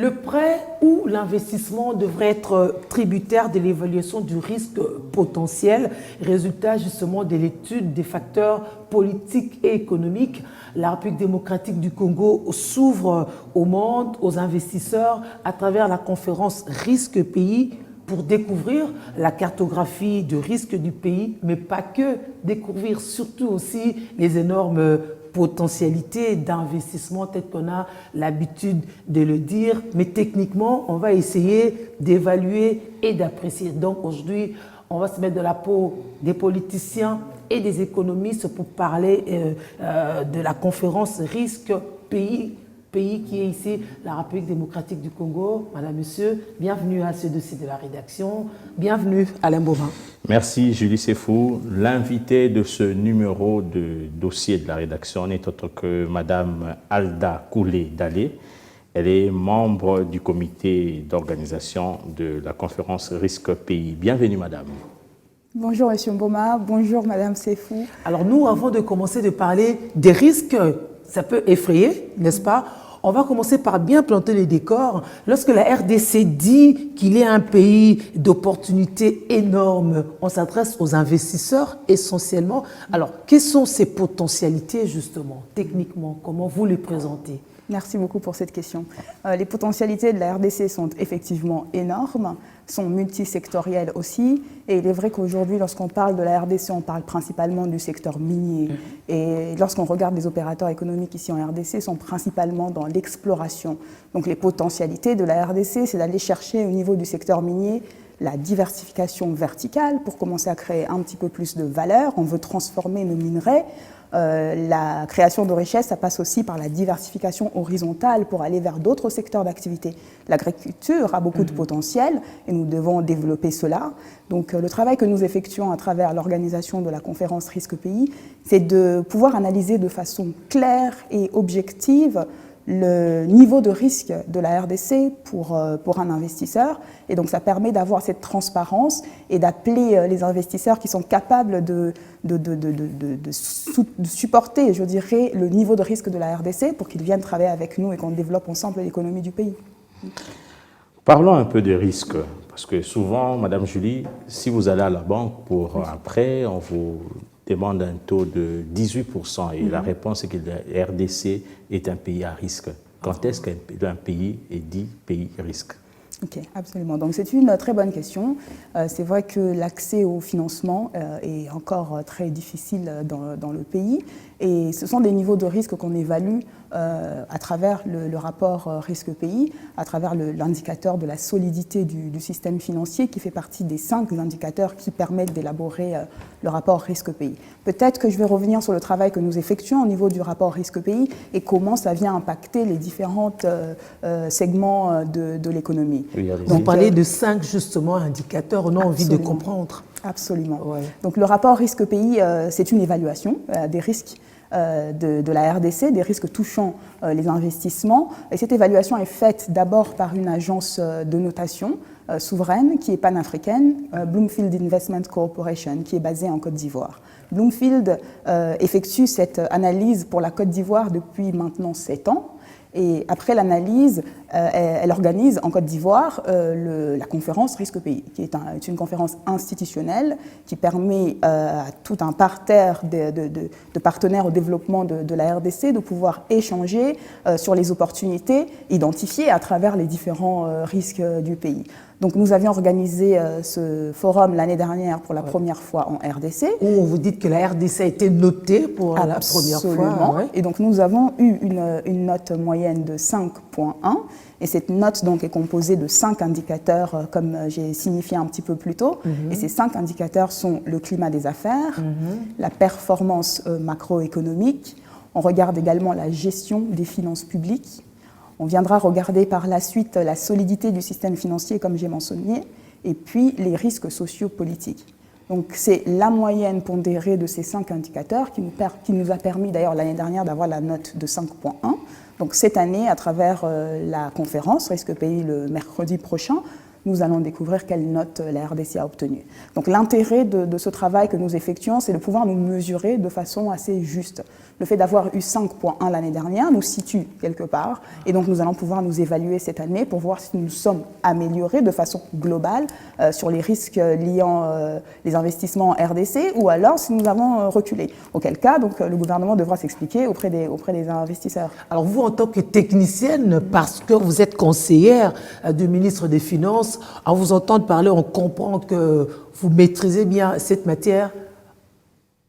Le prêt ou l'investissement devrait être tributaire de l'évaluation du risque potentiel, résultat justement de l'étude des facteurs politiques et économiques. La République démocratique du Congo s'ouvre au monde, aux investisseurs, à travers la conférence Risque Pays pour découvrir la cartographie de risque du pays, mais pas que, découvrir surtout aussi les énormes potentialités d'investissement, peut-être qu'on a l'habitude de le dire, mais techniquement, on va essayer d'évaluer et d'apprécier. Donc aujourd'hui, on va se mettre de la peau des politiciens et des économistes pour parler de la conférence Risque Pays qui est ici, la République démocratique du Congo. Madame, Monsieur, bienvenue à ce dossier de la rédaction. Bienvenue, Alain Bovin. Merci, Julie Sefou. L'invité de ce numéro de dossier de la rédaction n'est autre que Madame Alda Koulé-Dalé. Elle est membre du comité d'organisation de la conférence Risque Pays. Bienvenue, Madame. Bonjour, Monsieur Mboma. Bonjour, Madame Sefou. Alors nous, avant de commencer de parler des risques, ça peut effrayer, n'est-ce pas? On va commencer par bien planter les décors. Lorsque la RDC dit qu'il est un pays d'opportunités énormes, on s'adresse aux investisseurs essentiellement. Alors, quelles sont ces potentialités justement, techniquement? Comment vous les présentez? Merci beaucoup pour cette question. Les potentialités de la RDC sont effectivement énormes, sont multisectorielles aussi. Et il est vrai qu'aujourd'hui, lorsqu'on parle de la RDC, on parle principalement du secteur minier. Et lorsqu'on regarde les opérateurs économiques ici en RDC, sont principalement dans l'exploration. Donc les potentialités de la RDC, c'est d'aller chercher au niveau du secteur minier la diversification verticale pour commencer à créer un petit peu plus de valeur. On veut transformer nos minerais. La création de richesse, ça passe aussi par la diversification horizontale pour aller vers d'autres secteurs d'activité. L'agriculture a beaucoup de potentiel et nous devons développer cela. Donc le travail que nous effectuons à travers l'organisation de la conférence Risque Pays, c'est de pouvoir analyser de façon claire et objective le niveau de risque de la RDC pour un investisseur. Et donc ça permet d'avoir cette transparence et d'appeler les investisseurs qui sont capables de supporter, je dirais, le niveau de risque de la RDC pour qu'ils viennent travailler avec nous et qu'on développe ensemble l'économie du pays. Parlons un peu des risques, parce que souvent, Madame Julie, si vous allez à la banque pour un prêt, on vous demande un taux de 18% et la réponse est que la RDC est un pays à risque. Quand est-ce qu'un pays est dit pays à risque? Ok, absolument. Donc c'est une très bonne question. C'est vrai que l'accès au financement est encore très difficile dans le pays et ce sont des niveaux de risque qu'on évalue à travers le rapport risque pays, à travers l'indicateur de la solidité du système financier qui fait partie des 5 indicateurs qui permettent d'élaborer le rapport risque pays. Peut-être que je vais revenir sur le travail que nous effectuons au niveau du rapport risque pays et comment ça vient impacter les différents segments de l'économie. Oui, on parlait de 5 justement indicateurs, on a envie de comprendre. Absolument. Ouais. Donc le rapport risque pays, c'est une évaluation des risques de la RDC, des risques touchant les investissements. Et cette évaluation est faite d'abord par une agence de notation souveraine qui est panafricaine, Bloomfield Investment Corporation, qui est basée en Côte d'Ivoire. Bloomfield effectue cette analyse pour la Côte d'Ivoire depuis maintenant 7 ans. Et après l'analyse, elle organise en Côte d'Ivoire la conférence Risque Pays, qui est une conférence institutionnelle qui permet à tout un parterre de partenaires au développement de la RDC de pouvoir échanger sur les opportunités identifiées à travers les différents risques du pays. Donc nous avions organisé ce forum l'année dernière pour la première fois en RDC. Où on vous dit que la RDC a été notée pour la première fois. Ouais. Et donc nous avons eu une note moyenne de 5,1. Et cette note donc est composée de 5 indicateurs, comme j'ai signifié un petit peu plus tôt. Et ces 5 indicateurs sont le climat des affaires, la performance macroéconomique. On regarde également la gestion des finances publiques. On viendra regarder par la suite la solidité du système financier, comme j'ai mentionné, et puis les risques sociopolitiques. Donc c'est la moyenne pondérée de ces 5 indicateurs qui nous a permis d'ailleurs l'année dernière d'avoir la note de 5,1. Donc cette année, à travers la conférence Risque Pays le mercredi prochain, nous allons découvrir quelle note la RDC a obtenue. Donc l'intérêt de ce travail que nous effectuons, c'est de pouvoir nous mesurer de façon assez juste. Le fait d'avoir eu 5,1 l'année dernière nous situe quelque part, et donc nous allons pouvoir nous évaluer cette année pour voir si nous sommes améliorés de façon globale sur les risques liant les investissements en RDC, ou alors si nous avons reculé. Auquel cas, donc, le gouvernement devra s'expliquer auprès des investisseurs. Alors vous, en tant que technicienne, parce que vous êtes conseillère du ministre des Finances, en vous entendre parler, on comprend que vous maîtrisez bien cette matière.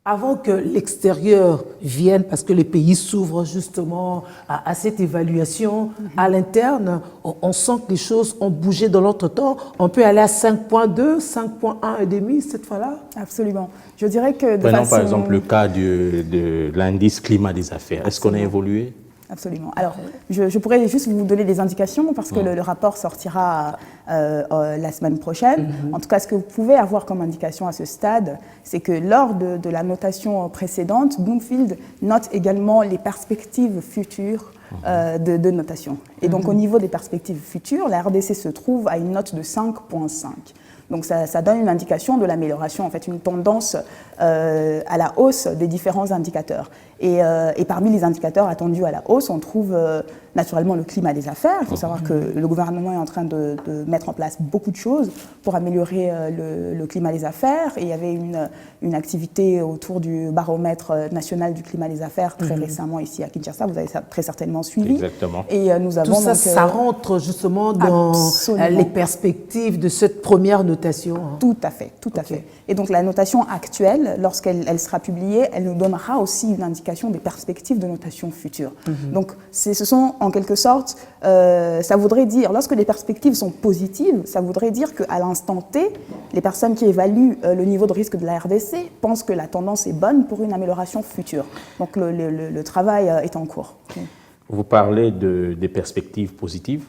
Avant que l'extérieur vienne, parce que les pays s'ouvrent justement à cette évaluation, à l'interne, on sent que les choses ont bougé dans l'entretemps. On peut aller à 5,2, 5,1 et demi cette fois-là? Absolument. Je dirais que de Prenons façon... par exemple le cas de l'indice climat des affaires. Est-ce qu'on a évolué? Absolument. Alors, je pourrais juste vous donner des indications parce que le rapport sortira la semaine prochaine. En tout cas, ce que vous pouvez avoir comme indication à ce stade, c'est que lors de la notation précédente, Bloomfield note également les perspectives futures de notation. Et donc, au niveau des perspectives futures, la RDC se trouve à une note de 5,5. Donc ça donne une indication de l'amélioration, en fait, une tendance à la hausse des différents indicateurs. Et parmi les indicateurs attendus à la hausse, on trouve naturellement le climat des affaires. Il faut savoir que le gouvernement est en train de mettre en place beaucoup de choses pour améliorer le climat des affaires. Et il y avait une activité autour du baromètre national du climat des affaires très récemment ici à Kinshasa. Vous avez ça très certainement suivi. Exactement. Et nous avons tout ça, donc, ça rentre justement dans les perspectives de cette première notation. Tout à fait, tout à fait. Et donc la notation actuelle, lorsqu'elle sera publiée, elle nous donnera aussi une indication des perspectives de notation future. Donc ce sont en quelque sorte, ça voudrait dire, lorsque les perspectives sont positives, ça voudrait dire qu'à l'instant T, les personnes qui évaluent le niveau de risque de la RDC pensent que la tendance est bonne pour une amélioration future. Donc le travail est en cours. Vous parlez des perspectives positives.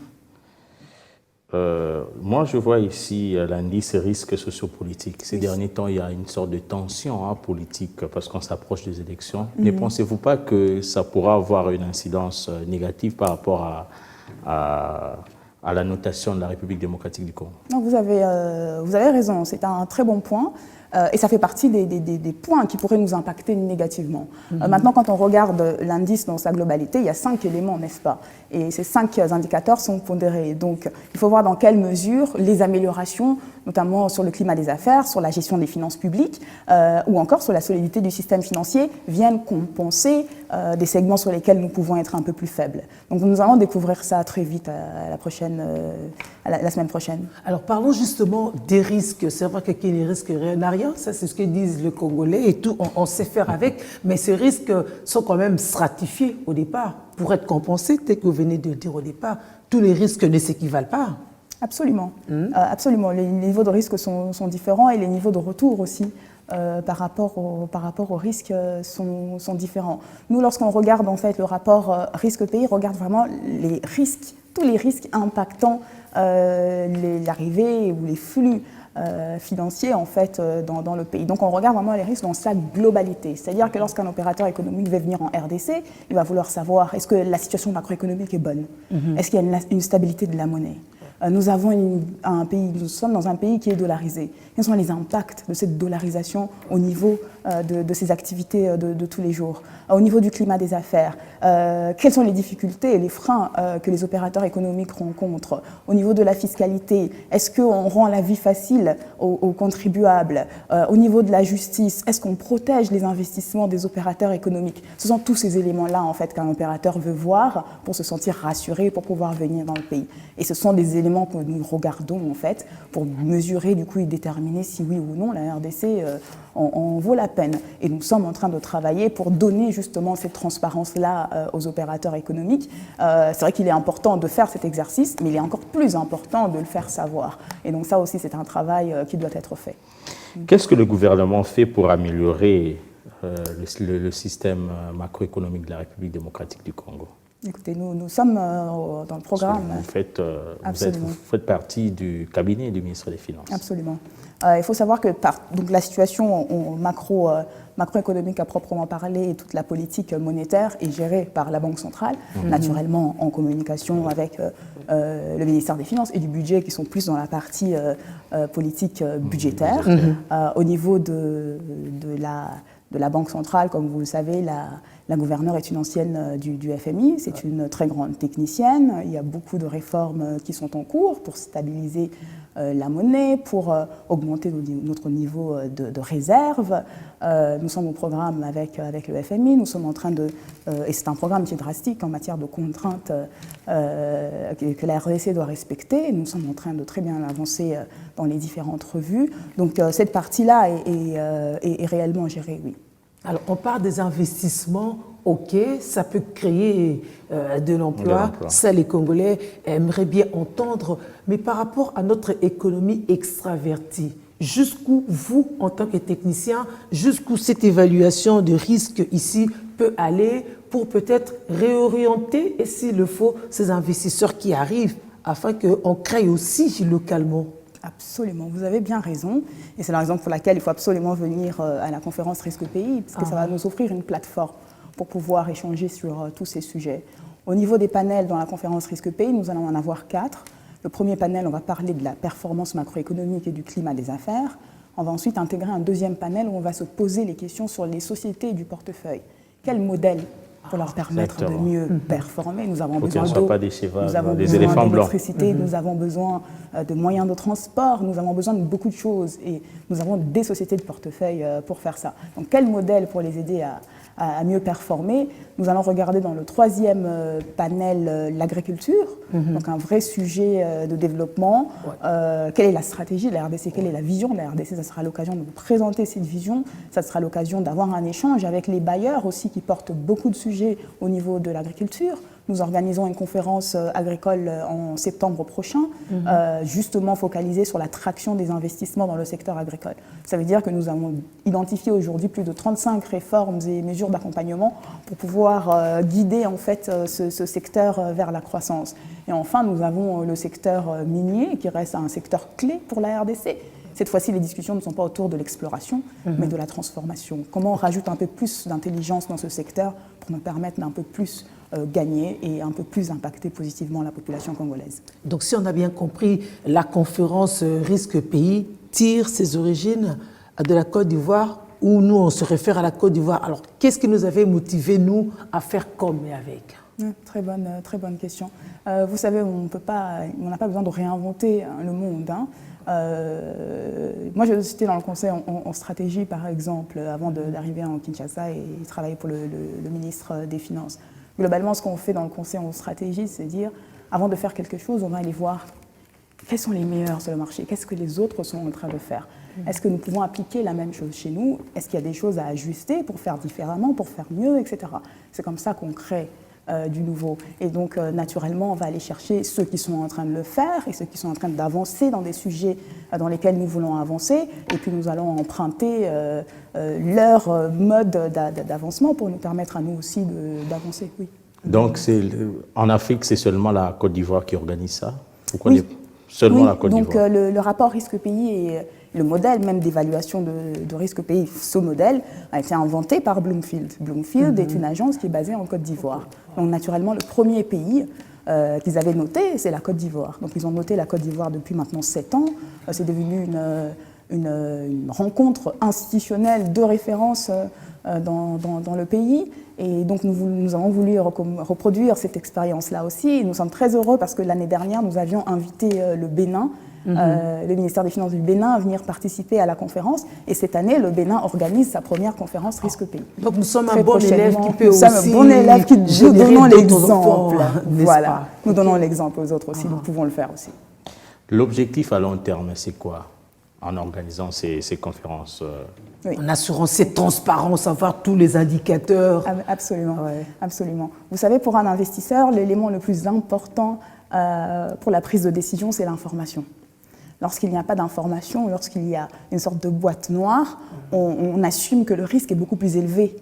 Moi, je vois ici l'indice risque sociopolitique. Ces derniers temps, il y a une sorte de tension politique parce qu'on s'approche des élections. Ne pensez-vous pas que ça pourra avoir une incidence négative par rapport à la notation de la République démocratique du Congo? Non, vous avez raison, c'est un très bon point. Et ça fait partie des points qui pourraient nous impacter négativement. Maintenant, quand on regarde l'indice dans sa globalité, il y a 5 éléments, n'est-ce pas? Et ces 5 indicateurs sont pondérés. Donc, il faut voir dans quelle mesure les améliorations, notamment sur le climat des affaires, sur la gestion des finances publiques, ou encore sur la solidité du système financier, viennent compenser des segments sur lesquels nous pouvons être un peu plus faibles. Donc, nous allons découvrir ça très vite la semaine prochaine. Alors, parlons justement des risques. C'est vrai qu'il y a des risques n'a rien, ça c'est ce que disent les Congolais et tout, on sait faire avec, mais ces risques sont quand même stratifiés au départ pour être compensés, tel que vous venez de le dire au départ. Tous les risques ne s'équivalent pas. Absolument, absolument. Les niveaux de risque sont différents et les niveaux de retour aussi. Par rapport aux risques sont différents. Nous, lorsqu'on regarde en fait le rapport risque-pays, on regarde vraiment les risques, tous les risques impactant l'arrivée ou les flux financiers en fait dans le pays. Donc on regarde vraiment les risques dans sa globalité. C'est-à-dire que lorsqu'un opérateur économique va venir en RDC, il va vouloir savoir est-ce que la situation macroéconomique est bonne, est-ce qu'il y a une stabilité de la monnaie. Nous sommes dans un pays qui est dollarisé. Quels sont les impacts de cette dollarisation au niveau de ces activités de tous les jours? Au niveau du climat des affaires, quelles sont les difficultés et les freins que les opérateurs économiques rencontrent? Au niveau de la fiscalité, est-ce qu'on rend la vie facile aux contribuables? Au niveau de la justice, est-ce qu'on protège les investissements des opérateurs économiques? Ce sont tous ces éléments-là en fait qu'un opérateur veut voir pour se sentir rassuré, pour pouvoir venir dans le pays. Et ce sont des éléments que nous regardons en fait pour mesurer du coup et déterminer si oui ou non la RDC en vaut la peine. Et nous sommes en train de travailler pour donner justement cette transparence-là aux opérateurs économiques. C'est vrai qu'il est important de faire cet exercice, mais il est encore plus important de le faire savoir. Et donc ça aussi, c'est un travail qui doit être fait. Qu'est-ce que le gouvernement fait pour améliorer le système macroéconomique de la République démocratique du Congo? Écoutez, nous sommes dans le programme. Vous faites partie du cabinet du ministre des Finances. Absolument. Il faut savoir que donc la situation macroéconomique à proprement parler et toute la politique monétaire est gérée par la Banque centrale, naturellement en communication avec le ministère des Finances et du budget qui sont plus dans la partie politique budgétaire. Au niveau de la Banque centrale, comme vous le savez, la gouverneure est une ancienne du FMI, c'est une très grande technicienne. Il y a beaucoup de réformes qui sont en cours pour stabiliser la monnaie, pour augmenter notre niveau de réserve. Nous sommes au programme avec le FMI, nous sommes en train et c'est un programme qui est drastique en matière de contraintes que la RDC doit respecter. Nous sommes en train de très bien avancer dans les différentes revues. Donc cette partie-là est réellement gérée, oui. Alors, on parle des investissements, ok, ça peut créer de l'emploi, ça les Congolais aimeraient bien entendre, mais par rapport à notre économie extravertie, jusqu'où vous, en tant que technicien, jusqu'où cette évaluation de risque ici peut aller pour peut-être réorienter, et s'il le faut, ces investisseurs qui arrivent, afin qu'on crée aussi localement? Absolument, vous avez bien raison. Et c'est la raison pour laquelle il faut absolument venir à la conférence Risque Pays, parce que ça va nous offrir une plateforme pour pouvoir échanger sur tous ces sujets. Au niveau des panels dans la conférence Risque Pays, nous allons en avoir 4. Le premier panel, on va parler de la performance macroéconomique et du climat des affaires. On va ensuite intégrer un deuxième panel où on va se poser les questions sur les sociétés et du portefeuille. Quel modèle pour leur permettre de mieux performer? Nous avons besoin d'eau, nous avons besoin d'électricité, nous avons besoin de moyens de transport, nous avons besoin de beaucoup de choses et nous avons des sociétés de portefeuille pour faire ça. Donc quel modèle pour les aider à mieux performer? Nous allons regarder dans le troisième panel l'agriculture, donc un vrai sujet de développement. Quelle est la stratégie de la RDC? Quelle est la vision de la RDC? Ça sera l'occasion de vous présenter cette vision, ça sera l'occasion d'avoir un échange avec les bailleurs aussi qui portent beaucoup de sujets au niveau de l'agriculture. Nous organisons une conférence agricole en septembre prochain, justement focalisée sur la traction des investissements dans le secteur agricole. Ça veut dire que nous avons identifié aujourd'hui plus de 35 réformes et mesures d'accompagnement pour pouvoir guider en fait ce secteur vers la croissance. Et enfin, nous avons le secteur minier qui reste un secteur clé pour la RDC. Cette fois-ci, les discussions ne sont pas autour de l'exploration, mais de la transformation. Comment on rajoute un peu plus d'intelligence dans ce secteur pour nous permettre d'un peu plus gagner et un peu plus impacter positivement la population congolaise. Donc, si on a bien compris, la conférence Risque Pays tire ses origines de la Côte d'Ivoire, où nous, on se réfère à la Côte d'Ivoire. Alors, qu'est-ce qui nous avait motivé, nous, à faire comme et avec? Très bonne question. Vous savez, on n'a pas besoin de réinventer le monde. Moi, j'étais dans le conseil en stratégie, par exemple, avant d'arriver en Kinshasa et travailler pour le ministre des Finances. Globalement, ce qu'on fait dans le conseil en stratégie, c'est dire, avant de faire quelque chose, on va aller voir quels sont les meilleurs sur le marché, qu'est-ce que les autres sont en train de faire. Est-ce que nous pouvons appliquer la même chose chez nous? Est-ce qu'il y a des choses à ajuster pour faire différemment, pour faire mieux, etc. C'est comme ça qu'on crée du nouveau. Et donc, naturellement, on va aller chercher ceux qui sont en train de le faire et ceux qui sont en train d'avancer dans des sujets dans lesquels nous voulons avancer. Et puis, nous allons emprunter leur mode d'avancement pour nous permettre à nous aussi d'avancer. Oui. Donc, en Afrique, c'est seulement la Côte d'Ivoire qui organise ça? Pourquoi seulement la Côte d'Ivoire? Donc, le rapport risque pays est le modèle même d'évaluation de risque pays, ce modèle a été inventé par Bloomfield. Bloomfield est une agence qui est basée en Côte d'Ivoire. Donc naturellement, le premier pays qu'ils avaient noté, c'est la Côte d'Ivoire. Donc ils ont noté la Côte d'Ivoire depuis maintenant 7 ans. C'est devenu une rencontre institutionnelle de référence dans le pays. Et donc nous avons voulu reproduire cette expérience-là aussi. Et nous sommes très heureux parce que l'année dernière, nous avions invité le Bénin, le ministère des Finances du Bénin, à venir participer à la conférence. Et cette année, le Bénin organise sa première conférence Risque Pays. Donc nous sommes un bon élève qui peut aussi... Nous sommes un bon élève qui nous donnons l'exemple. Voilà, nous donnons l'exemple aux autres aussi, nous pouvons le faire aussi. L'objectif à long terme, c'est quoi en organisant ces conférences En assurant cette transparence, avoir tous les indicateurs. Absolument, absolument. Vous savez, pour un investisseur, l'élément le plus important pour la prise de décision, c'est l'information. Lorsqu'il n'y a pas d'information, lorsqu'il y a une sorte de boîte noire, on assume que le risque est beaucoup plus élevé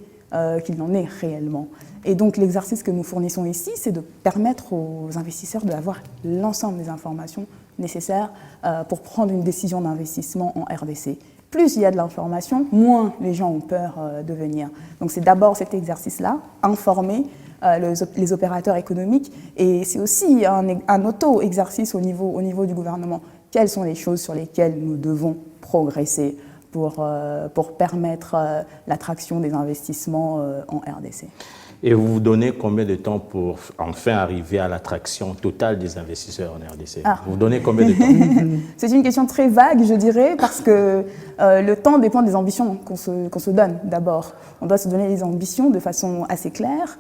qu'il n'en est réellement. Et donc l'exercice que nous fournissons ici, c'est de permettre aux investisseurs d'avoir l'ensemble des informations nécessaires pour prendre une décision d'investissement en RDC. Plus il y a de l'information, moins les gens ont peur de venir. Donc c'est d'abord cet exercice-là, informer les opérateurs économiques, et c'est aussi un auto-exercice au niveau du gouvernement. Quelles sont les choses sur lesquelles nous devons progresser pour permettre l'attraction des investissements en RDC? Et vous vous donnez combien de temps pour enfin arriver à l'attraction totale des investisseurs en RDC? Vous vous donnez combien de temps? C'est une question très vague, je dirais, parce que le temps dépend des ambitions qu'on se donne d'abord. On doit se donner des ambitions de façon assez claire.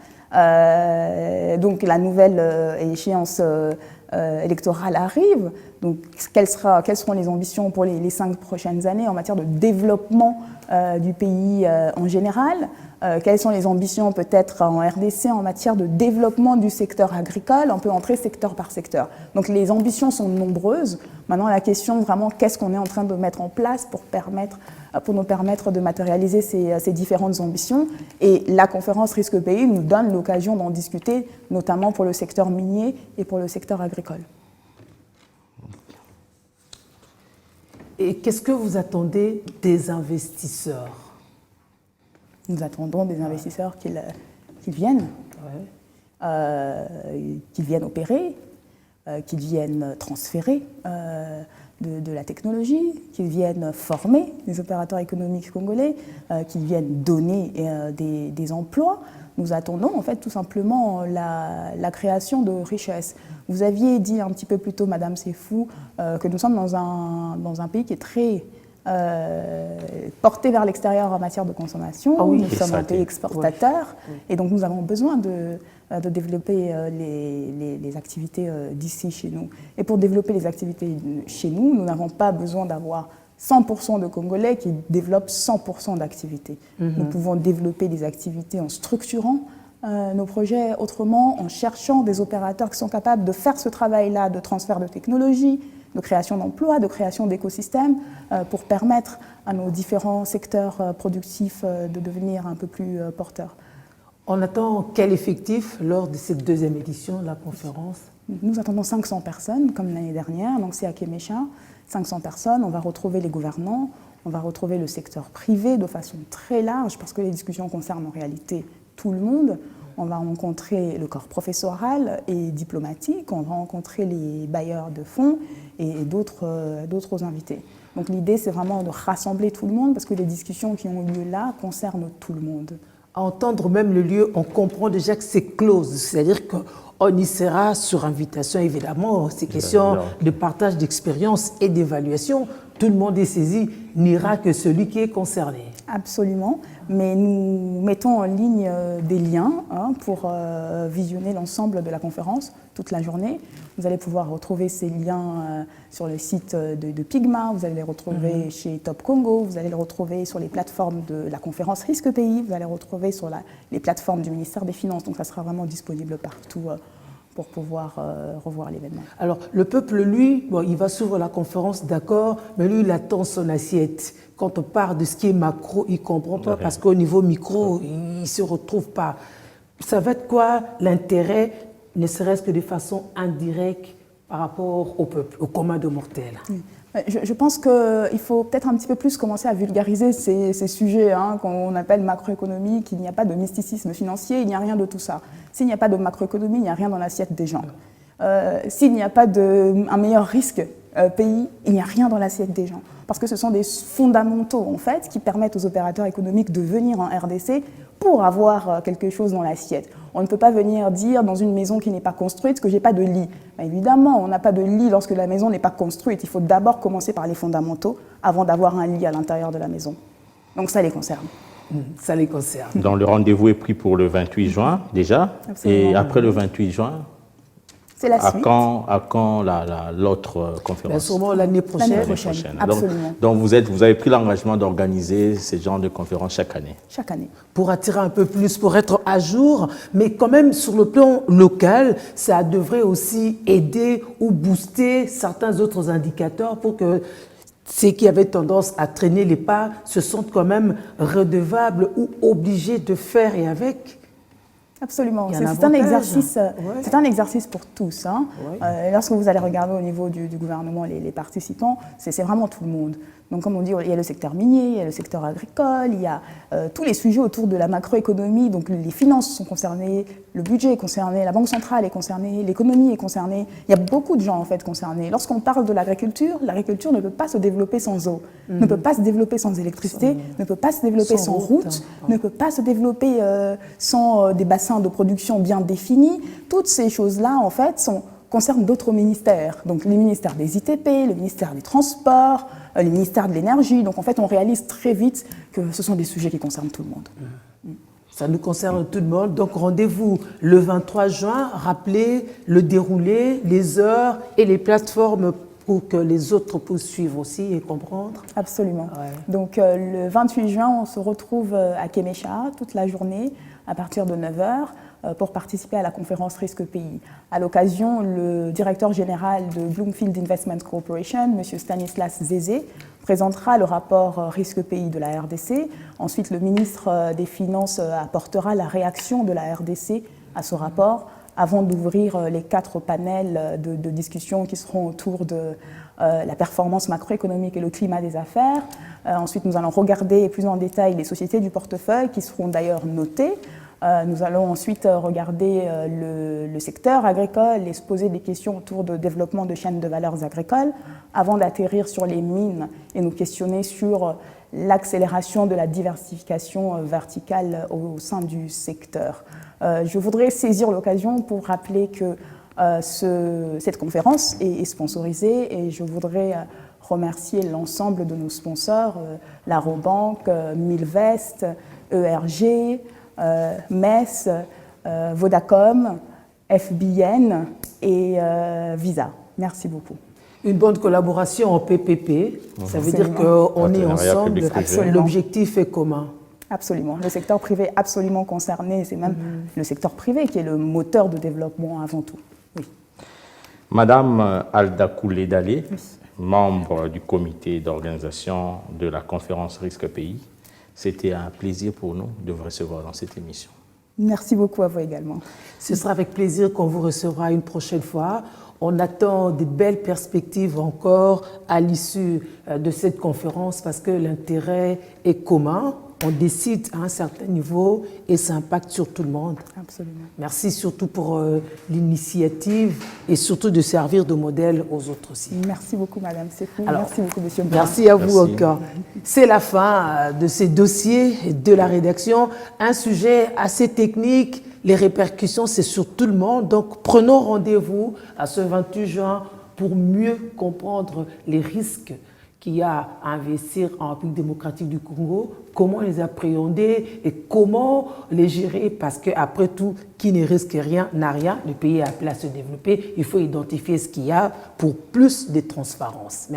Donc la nouvelle échéance électorale arrive. Donc quelles seront les ambitions pour les 5 prochaines années en matière de développement du pays en général? Quelles sont les ambitions peut-être en RDC en matière de développement du secteur agricole? On peut entrer secteur par secteur. Donc les ambitions sont nombreuses. Maintenant, la question vraiment, qu'est-ce qu'on est en train de mettre en place pour nous permettre de matérialiser ces différentes ambitions? Et la conférence Risque Pays nous donne l'occasion d'en discuter, notamment pour le secteur minier et pour le secteur agricole. Et qu'est-ce que vous attendez des investisseurs? Nous attendons des investisseurs qui viennent, qui viennent opérer, qui viennent transférer de la technologie, qui viennent former les opérateurs économiques congolais, qui viennent donner des emplois. Nous attendons en fait tout simplement la création de richesses. Vous aviez dit un petit peu plus tôt, Madame Sefou, que nous sommes dans un pays qui est très porté vers l'extérieur en matière de consommation. Ah oui, nous sommes un pays exportateur, et donc nous avons besoin de développer les activités d'ici chez nous. Et pour développer les activités chez nous, nous n'avons pas besoin d'avoir 100% de Congolais qui développent 100% d'activités. Nous pouvons développer des activités en structurant nos projets autrement, en cherchant des opérateurs qui sont capables de faire ce travail-là de transfert de technologie, de création d'emplois, de création d'écosystèmes, pour permettre à nos différents secteurs productifs de devenir un peu plus porteurs. On attend quel effectif lors de cette deuxième édition de la conférence? Nous attendons 500 personnes, comme l'année dernière, donc c'est à Kémécha, 500 personnes. On va retrouver les gouvernants, on va retrouver le secteur privé de façon très large, parce que les discussions concernent en réalité tout le monde. On va rencontrer le corps professoral et diplomatique, on va rencontrer les bailleurs de fonds et d'autres invités. Donc l'idée, c'est vraiment de rassembler tout le monde, parce que les discussions qui ont eu lieu là concernent tout le monde. À entendre même le lieu, on comprend déjà que c'est close, c'est-à-dire qu'on y sera sur invitation, évidemment. Ces questions de partage d'expérience et d'évaluation, tout le monde est saisi, n'ira que celui qui est concerné. Absolument, mais nous mettons en ligne des liens pour visionner l'ensemble de la conférence toute la journée. Vous allez pouvoir retrouver ces liens sur le site de Pigma, vous allez les retrouver chez Top Congo, vous allez les retrouver sur les plateformes de la conférence Risque Pays, vous allez les retrouver sur les plateformes du ministère des Finances, donc ça sera vraiment disponible partout pour pouvoir revoir l'événement. Alors, le peuple, lui, bon, il va suivre la conférence, d'accord, mais lui, il attend son assiette. Quand on parle de ce qui est macro, il ne comprend pas, parce qu'au niveau micro, il ne se retrouve pas. Ça va être quoi l'intérêt, ne serait-ce que de façon indirecte, par rapport au peuple, au commun de mortels? Je pense qu'il faut peut-être un petit peu plus commencer à vulgariser ces sujets qu'on appelle macroéconomiques. Il n'y a pas de mysticisme financier, il n'y a rien de tout ça. S'il n'y a pas de macroéconomie, il n'y a rien dans l'assiette des gens. S'il n'y a pas un meilleur risque pays, il n'y a rien dans l'assiette des gens. Parce que ce sont des fondamentaux, en fait, qui permettent aux opérateurs économiques de venir en RDC pour avoir quelque chose dans l'assiette. On ne peut pas venir dire dans une maison qui n'est pas construite que j'ai pas de lit. Ben évidemment, on n'a pas de lit lorsque la maison n'est pas construite. Il faut d'abord commencer par les fondamentaux avant d'avoir un lit à l'intérieur de la maison. Donc ça les concerne. Ça les concerne. Donc le rendez-vous est pris pour le 28 juin déjà. Absolument. Et après le 28 juin, c'est la suite. À quand l'autre conférence? Ben sûrement l'année prochaine. L'année prochaine, absolument. Donc vous avez pris l'engagement d'organiser ce genre de conférences chaque année? Chaque année. Pour attirer un peu plus, pour être à jour, mais quand même sur le plan local, ça devrait aussi aider ou booster certains autres indicateurs pour que ceux qui avaient tendance à traîner les pas se sentent quand même redevables ou obligés de faire et avec. Absolument. Il y a un C'est un avantage. exercice, Ouais. c'est un exercice pour tous. Hein. Ouais. Lorsque vous allez regarder au niveau du gouvernement les participants, c'est vraiment tout le monde. Donc, comme on dit, il y a le secteur minier, il y a le secteur agricole, il y a tous les sujets autour de la macroéconomie. Donc, les finances sont concernées, le budget est concerné, la Banque centrale est concernée, l'économie est concernée. Il y a beaucoup de gens, en fait, concernés. Lorsqu'on parle de l'agriculture ne peut pas se développer sans eau, ne peut pas se développer sans électricité, ne peut pas se développer sans route, ne peut pas se développer sans des bassins de production bien définis. Toutes ces choses-là, en fait, concernent d'autres ministères. Donc, les ministères des ITP, le ministère des Transports, les ministères de l'Énergie. Donc, en fait, on réalise très vite que ce sont des sujets qui concernent tout le monde. Ça nous concerne tout le monde. Donc, rendez-vous le 23 juin. Rappelez le déroulé, les heures et les plateformes pour que les autres puissent suivre aussi et comprendre. Absolument. Ouais. Donc, le 28 juin, on se retrouve à Kémécha toute la journée à partir de 9h pour participer à la conférence Risque Pays. À l'occasion, le directeur général de Bloomfield Investment Corporation, M. Stanislas Zézé, présentera le rapport Risque Pays de la RDC. Ensuite, le ministre des Finances apportera la réaction de la RDC à ce rapport avant d'ouvrir les 4 panels de discussion qui seront autour de la performance macroéconomique et le climat des affaires. Ensuite, nous allons regarder plus en détail les sociétés du portefeuille qui seront d'ailleurs notées. Nous allons ensuite regarder le secteur agricole et se poser des questions autour de développement de chaînes de valeurs agricoles avant d'atterrir sur les mines et nous questionner sur l'accélération de la diversification verticale au sein du secteur. Je voudrais saisir l'occasion pour rappeler que cette conférence est sponsorisée et je voudrais remercier l'ensemble de nos sponsors, la Robank, Milvest, ERG, MES, Vodacom, FBN et Visa. Merci beaucoup. Une bonne collaboration en PPP, ça veut dire Absolument. qu'on est Partenariat ensemble, public-privé. l'objectif est commun. Absolument. Le secteur privé est absolument concerné. C'est même le secteur privé qui est le moteur de développement avant tout. Oui. Madame Alda Koulé-Dalé, membre du comité d'organisation de la conférence Risque Pays, c'était un plaisir pour nous de vous recevoir dans cette émission. Merci beaucoup à vous également. Ce sera avec plaisir qu'on vous recevra une prochaine fois. On attend de belles perspectives encore à l'issue de cette conférence parce que l'intérêt est commun. On décide à un certain niveau et ça impacte sur tout le monde. Absolument. Merci surtout pour l'initiative et surtout de servir de modèle aux autres aussi. Merci beaucoup, Madame Sefou. Alors, Merci beaucoup, Monsieur Brown. Merci à vous Merci. encore. C'est la fin de ces dossiers de la rédaction. Un sujet assez technique. Les répercussions, c'est sur tout le monde. Donc, prenons rendez-vous à ce 28 juin pour mieux comprendre les risques qu'il y a à investir en République démocratique du Congo, comment les appréhender et comment les gérer, parce qu'après tout, qui ne risque rien n'a rien, le pays est appelé à se développer, il faut identifier ce qu'il y a pour plus de transparence. Merci.